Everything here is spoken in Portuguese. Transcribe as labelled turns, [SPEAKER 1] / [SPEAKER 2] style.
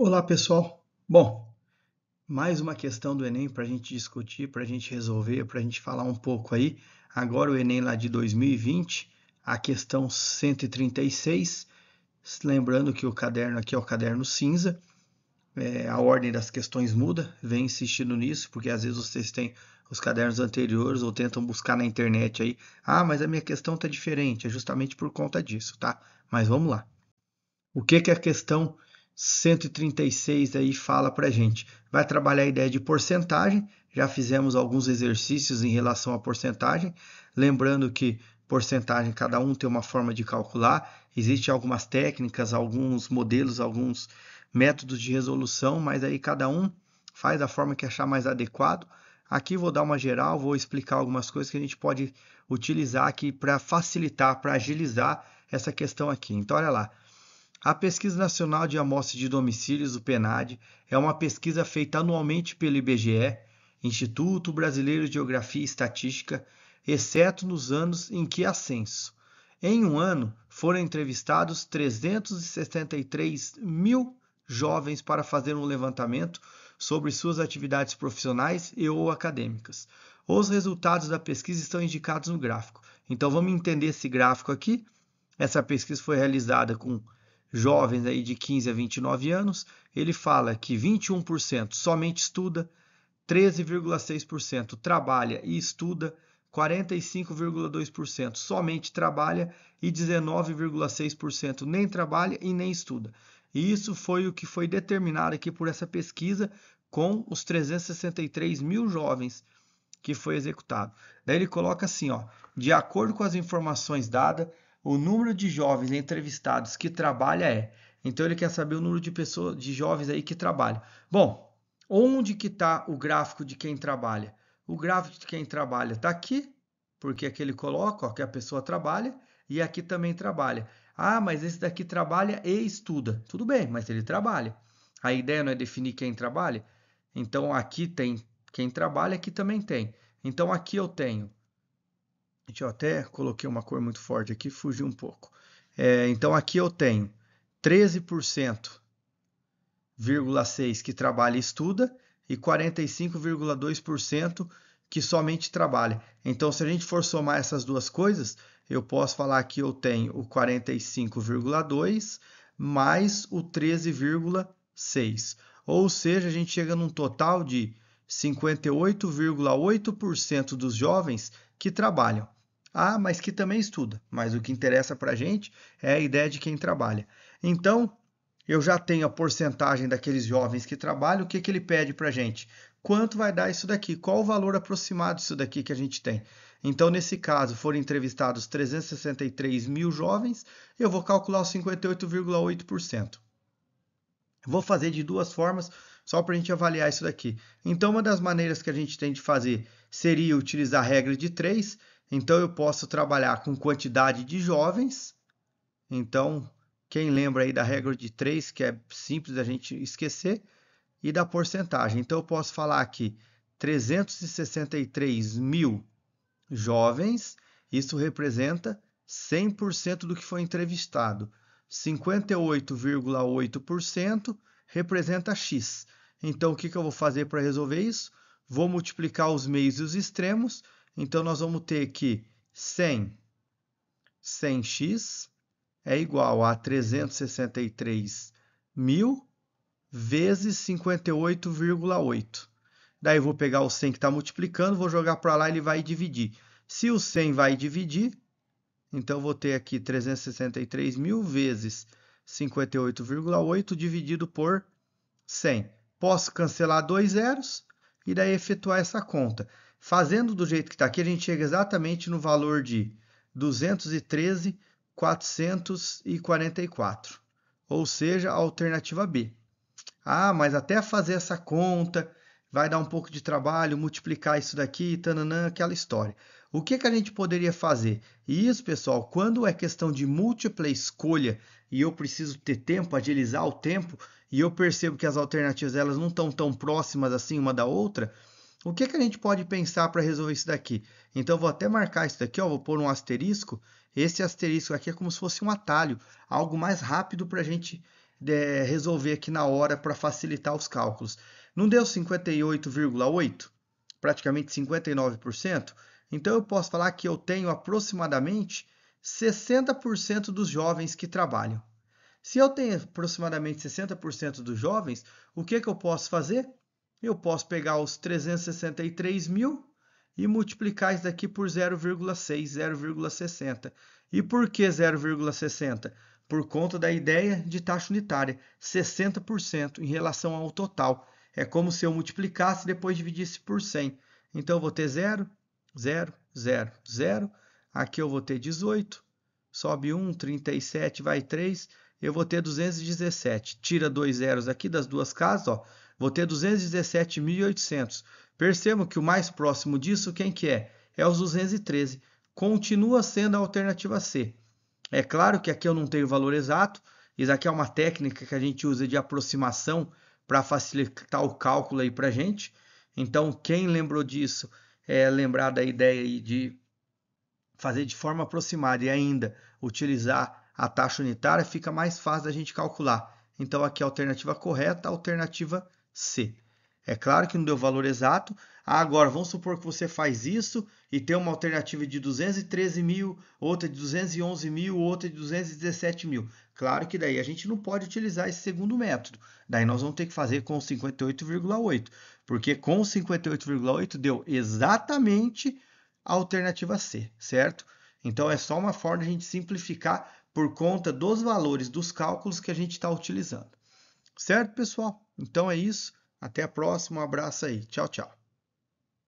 [SPEAKER 1] Olá, pessoal. Bom, mais uma questão do Enem para a gente discutir, para a gente resolver, para a gente falar um pouco aí. Agora o Enem lá de 2020, a questão 136. Lembrando que o caderno aqui é o caderno cinza. A ordem das questões muda. Vem insistindo nisso, porque às vezes vocês têm os cadernos anteriores ou tentam buscar na internet aí. Ah, mas a minha questão está diferente. É justamente por conta disso, tá? Mas vamos lá. O que a questão 136 aí fala para a gente? Vai trabalhar a ideia de porcentagem, já fizemos alguns exercícios em relação à porcentagem, lembrando que porcentagem cada um tem uma forma de calcular, existem algumas técnicas, alguns modelos, alguns métodos de resolução, mas aí cada um faz da forma que achar mais adequado. Aqui vou dar uma geral, vou explicar algumas coisas que a gente pode utilizar aqui para facilitar, para agilizar essa questão aqui. Então, olha lá. A Pesquisa Nacional de Amostras de Domicílios, o PNAD, é uma pesquisa feita anualmente pelo IBGE, Instituto Brasileiro de Geografia e Estatística, exceto nos anos em que há censo. Em um ano, foram entrevistados 363 mil jovens para fazer um levantamento sobre suas atividades profissionais e ou acadêmicas. Os resultados da pesquisa estão indicados no gráfico. Então vamos entender esse gráfico aqui. Essa pesquisa foi realizada com jovens aí de 15 a 29 anos. Ele fala que 21% somente estuda, 13,6% trabalha e estuda, 45,2% somente trabalha e 19,6% nem trabalha e nem estuda. E isso foi o que foi determinado aqui por essa pesquisa com os 363 mil jovens que foi executado. Daí ele coloca assim, ó, de acordo com as informações dadas, o número de jovens entrevistados que trabalha é. Então ele quer saber o número de pessoas, de jovens aí que trabalham. Bom, onde que está o gráfico de quem trabalha? O gráfico de quem trabalha está aqui, porque aqui ele coloca ó, que a pessoa trabalha e aqui também trabalha. Ah, mas esse daqui trabalha e estuda. Tudo bem, mas ele trabalha. A ideia não é definir quem trabalha? Então aqui tem quem trabalha, aqui também tem. Então aqui eu tenho. Deixa eu até coloquei uma cor muito forte aqui, fugiu um pouco. Então aqui eu tenho 13,6% que trabalha e estuda e 45,2% que somente trabalha. Então, se a gente for somar essas duas coisas, eu posso falar que eu tenho o 45,2 mais o 13,6. Ou seja, a gente chega num total de 58,8% dos jovens que trabalham. Ah, mas que também estuda. Mas o que interessa para a gente é a ideia de quem trabalha. Então, eu já tenho a porcentagem daqueles jovens que trabalham, o que ele pede para a gente? Quanto vai dar isso daqui? Qual o valor aproximado disso daqui que a gente tem? Então, nesse caso, foram entrevistados 363 mil jovens, eu vou calcular os 58,8%. Vou fazer de duas formas, só para a gente avaliar isso daqui. Então, uma das maneiras que a gente tem de fazer seria utilizar a regra de 3. Então, eu posso trabalhar com quantidade de jovens. Então, quem lembra aí da regra de 3, que é simples a gente esquecer, e da porcentagem. Então, eu posso falar aqui 363 mil jovens, isso representa 100% do que foi entrevistado. 58,8% representa X. Então, o que eu vou fazer para resolver isso? Vou multiplicar os meios e os extremos. Então, nós vamos ter que 100x é igual a 363 mil vezes 58,8. Daí eu vou pegar o 100 que está multiplicando, vou jogar para lá e ele vai dividir. Se o 100 vai dividir, então eu vou ter aqui 363 mil vezes 58,8 dividido por 100. Posso cancelar dois zeros e daí efetuar essa conta. Fazendo do jeito que está aqui, a gente chega exatamente no valor de 213.444, ou seja, a alternativa B. Ah, mas até fazer essa conta vai dar um pouco de trabalho, multiplicar isso daqui, tananã, aquela história. O que a gente poderia fazer? E isso, pessoal, quando é questão de múltipla escolha e eu preciso ter tempo, agilizar o tempo, e eu percebo que as alternativas elas não estão tão próximas assim uma da outra, o que a gente pode pensar para resolver isso daqui? Então, eu vou até marcar isso daqui, ó, vou pôr um asterisco. Esse asterisco aqui é como se fosse um atalho, algo mais rápido para a gente resolver aqui na hora para facilitar os cálculos. Não deu 58,8%? Praticamente 59%? Então eu posso falar que eu tenho aproximadamente 60% dos jovens que trabalham. Se eu tenho aproximadamente 60% dos jovens, o que eu posso fazer? Eu posso pegar os 363 mil e multiplicar isso daqui por 0,6, 0,60. E por que 0,60? Por conta da ideia de taxa unitária, 60% em relação ao total. É como se eu multiplicasse e depois dividisse por 100. Então eu vou ter 0, 0, 0, 0. Aqui eu vou ter 18. Sobe 1, 37, vai 3. Eu vou ter 217. Tira 2 zeros aqui das duas casas, ó. Vou ter 217.800. Percebam que o mais próximo disso, quem que é? É os 213. Continua sendo a alternativa C. É claro que aqui eu não tenho o valor exato. Isso aqui é uma técnica que a gente usa de aproximação para facilitar o cálculo aí para a gente. Então, quem lembrou disso, lembrar da ideia aí de fazer de forma aproximada e ainda utilizar a taxa unitária, fica mais fácil da gente calcular. Então, aqui a alternativa correta, a alternativa C. É claro que não deu valor exato. Agora, vamos supor que você faz isso e tem uma alternativa de 213 mil, outra de 211 mil, outra de 217 mil. Claro que daí a gente não pode utilizar esse segundo método. Daí nós vamos ter que fazer com 58,8, porque com 58,8 deu exatamente a alternativa C, certo? Então é só uma forma de a gente simplificar por conta dos valores dos cálculos que a gente está utilizando. Certo, pessoal? Então é isso. Até a próxima. Um abraço aí. Tchau, tchau.